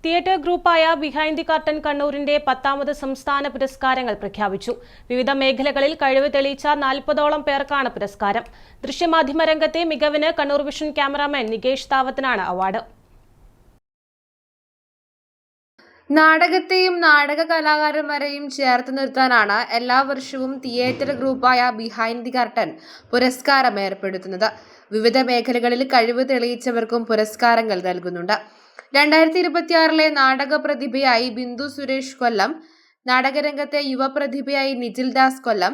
Theatre ഗ്രൂപ്പായ behind the curtain കണ്ണൂരിന്റെ 10ാമത് സംസ്ഥാന പുരസ്കാരങ്ങൾ പ്രഖ്യാപിച്ചു. വിവിധ മേഖലകളിൽ കഴിവ് തെളിയിച്ച 40ഓളം പേർക്കാണ് പുരസ്കാരം. ദൃശ്യമാധ്യമ രംഗത്തെ മികവിന് കണ്ണൂർ വിഷൻ ക്യാമറാമാൻ നികേഷ് താവത്തിനാണ് അവാർഡ്. നാടകത്തെയും നാടക കലാകാരന്മാരെയും ചേർത്ത് നിർത്താനാണ് എല്ലാ വർഷവും തിയേറ്റർ ഗ്രൂപ്പായ ബിഹൈൻഡ് ദി കർട്ടൻ പുരസ്കാരം ഏർപ്പെടുത്തുന്നത്. വിവിധ മേഖലകളിൽ കഴിവ് തെളിയിച്ചവർക്കും പുരസ്കാരങ്ങൾ നൽകുന്നുണ്ട്. 2026 നാടക പ്രതിഭയായി ബിന്ദു സുരേഷ് കൊല്ലം, നാടകരംഗത്തെ യുവപ്രതിഭയായി നിജിൽ ദാസ് കൊല്ലം,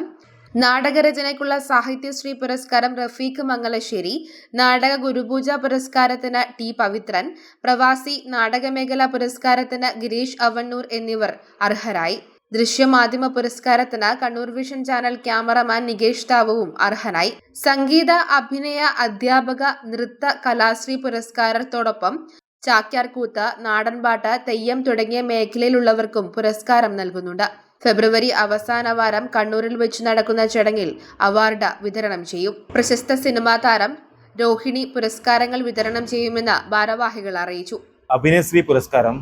നാടകരചനയ്ക്കുള്ള സാഹിത്യശ്രീ പുരസ്കാരം റഫീഖ് മംഗലശ്ശേരി, നാടക ഗുരുപൂജ പുരസ്കാരത്തിന് ടി പവിത്രൻ, പ്രവാസി നാടകമേഖലാ പുരസ്കാരത്തിന് ഗിരീഷ് അവണ്ണൂർ എന്നിവർ അർഹരായി. ദൃശ്യമാധ്യമ പുരസ്കാരത്തിന് Kannur vision channel cameraman Nikesh താവവും അർഹനായി. സംഗീത, അഭിനയ, അധ്യാപക, നൃത്ത, കലാശ്രീ പുരസ്കാരത്തോടൊപ്പം ചാക്യാർകൂത്ത്, നാടൻപാട്ട്, തെയ്യം തുടങ്ങിയ മേഖലയിലുള്ളവർക്കും പുരസ്കാരം നൽകുന്നുണ്ട്. ഫെബ്രുവരി അവസാന വാരം കണ്ണൂരിൽ വെച്ച് നടക്കുന്ന ചടങ്ങിൽ അവാർഡ് വിതരണം ചെയ്യും. പ്രശസ്ത സിനിമാ താരം രോഹിണി പുരസ്കാരങ്ങൾ വിതരണം ചെയ്യുമെന്ന് ഭാരവാഹികൾ അറിയിച്ചു. അഭിനയശ്രീ പുരസ്കാരം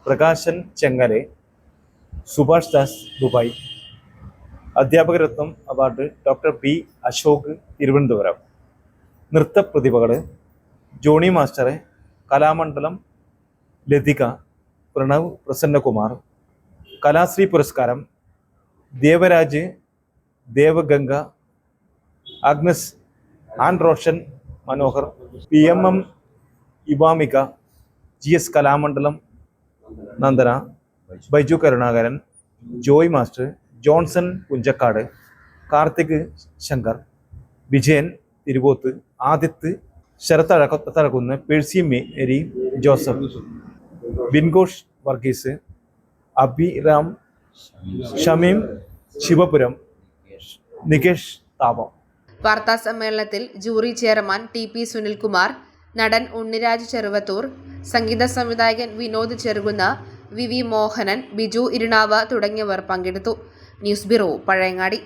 പ്രകാശൻ ചെങ്ങലെ, സുഭാഷ് ദാസ് ദുബായ്. അധ്യാപകരത്നം award doctor P Ashok Thiruvananthapuram. നൃത്ത പ്രതിഭകൾ ജോണി മാസ്റ്റർ, കലാമണ്ഡലം ലതിക, പ്രണവ് പ്രസന്നകുമാർ. കലാശ്രീ പുരസ്കാരം Devaraj, Devaganga, Agnes, Ann Roshan Manohar, PMM ഇവാമിക, GS Kalamandalam Nandana, Baiju Karunakaran, Joy master, Johnson Punchakkad, Karthik Shankar, Vijayan Thiruvoth, Adith ശരത്തഴക്കുന്ന്, Percy Mary Joseph, Binghosh Varghese, Abhiram, Shameem Sivapuram, Nikesh Thavam. വാർത്താ സമ്മേളനത്തിൽ ജൂറി ചെയർമാൻ TP സുനിൽകുമാർ, നടൻ ഉണ്ണിരാജ് ചെറുവത്തൂർ, സംഗീത സംവിധായകൻ വിനോദ് ചെറുകുന്ന്, VV മോഹനൻ, ബിജു ഇരുണാവ് തുടങ്ങിയവർ പങ്കെടുത്തു. News bureau, Pazhayangadi.